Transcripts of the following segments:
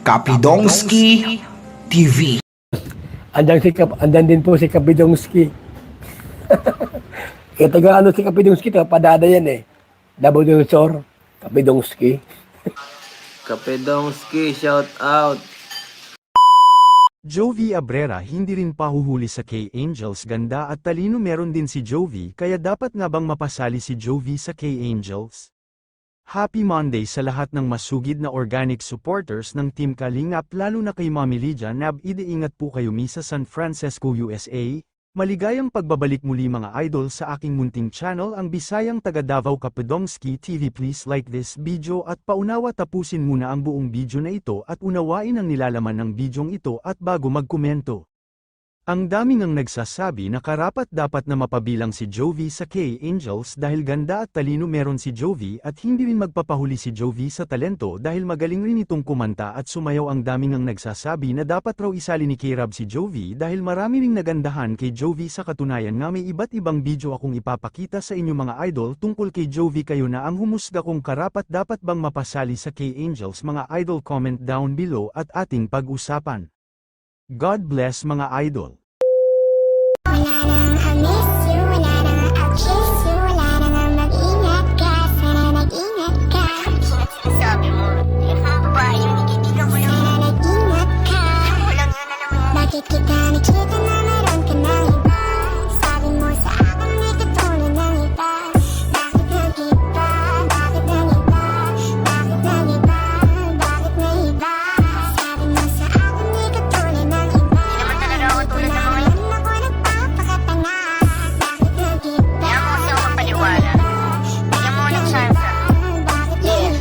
Kapidongski TV. Andan din po si Kapidongski. Kaya taga ano si Kapidongski, taga Padada yan eh. Nabudunsor, Kapidongski. Kapedongski, shout out. Jovi Abrera hindi rin pahuhuli sa K-Angels, ganda at talino meron din si Jovi, kaya dapat nga bang mapasali si Jovi sa K-Angels? Happy Monday sa lahat ng masugid na organic supporters ng Team Kalingap, lalo na kay Mami Lydia Nab. Ingat po kayo sa San Francisco, USA. Maligayang pagbabalik muli mga idol sa aking munting channel, ang Bisayang taga Davao Kapidongski TV. Please like this video at paunawa tapusin muna ang buong video na ito at unawain ang nilalaman ng bidyong ito at bago magkomento. Ang daming ang nagsasabi na karapat dapat na mapabilang si Jovi sa K-Angels dahil ganda at talino meron si Jovi at hindi rin magpapahuli si Jovi sa talento dahil magaling rin itong kumanta at sumayaw. Ang daming ang nagsasabi na dapat raw isali ni K-Rab si Jovi dahil marami ring nagandahan kay Jovi. Sa katunayan nga may iba't ibang video akong ipapakita sa inyo mga idol tungkol kay Jovi. Kayo na ang humusga kung karapat dapat bang mapasali sa K-Angels mga idol. Comment down below at ating pag-usapan. God bless mga idol. Wala nang I-miss you, wala nang I'll kiss you, wala nang mag-ingat ka, sana nag-ingat ka. Ingat sinasabi mo, babae yung ikikigan mo lang. Sana nag-ingat ka, walang yun na naman. Bakit kita nakita na meron ka na iba? Sabi mo sa akin may katulad ng iba. Bakit nag-iba? Bakit nag-iba? Bakit nag-iba? Bakit nag-iba? Sabi mo sa akin may katulad ng iba. Hindi naman talaga ako tulad ng mga yun. Kaya mo kasi ako magpaliwala. Bigyan mo ng chance. Yeah.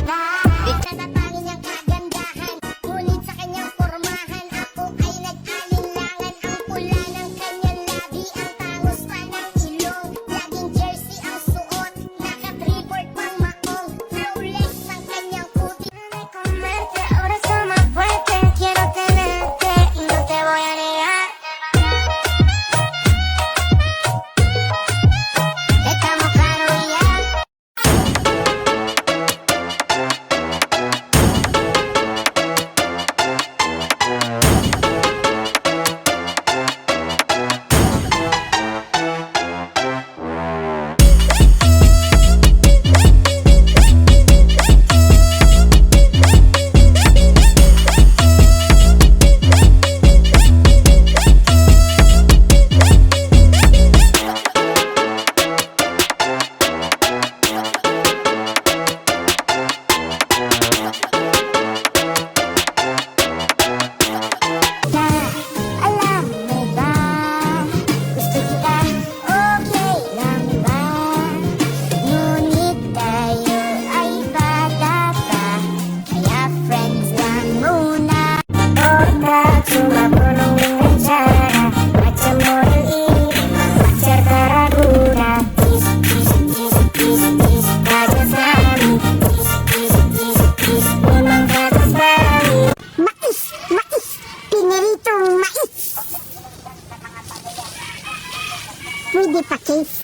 Natatangin niyang kagandahan, ngunit sa kanyang pormahan ako ay nag-alinlangan. Ang pula ng kanyang labi, ang tangos pa ng ilong. Laging jersey ang suot, naka-3-board pang maong. Flawless ng kanyang puti. Comerte, ahora suma fuerte. Quiero tenerte y no te voy a negar. Estamos claros y ya. Alam mo ba, gusto kita, okay lang ba? Ngunit tayo ay bata pa, kaya friends lang muna. Otak cuma punong bicara, macam model ini, pacar Taraguna. Tis, tis, tis, tis, tis, kajas kami. Tis, tis, tis, tis, memang kajas kami. Mais, mais, piniritong mais. Pwede pa case.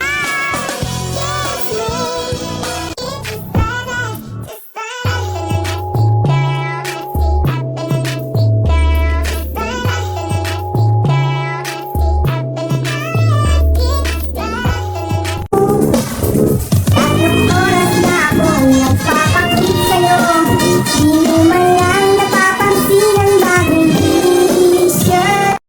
Tatlong oras na akong nagpapakit sa'yo, di mo man lang napapansin ang bagong t-shirt.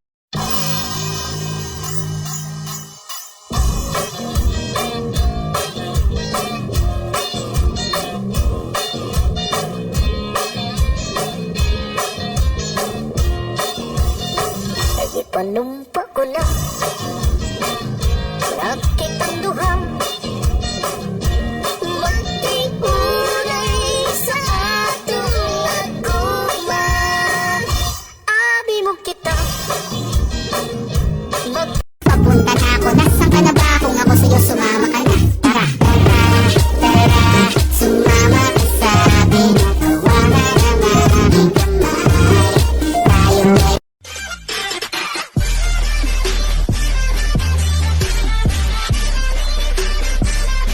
Sige, panumpa ko lang.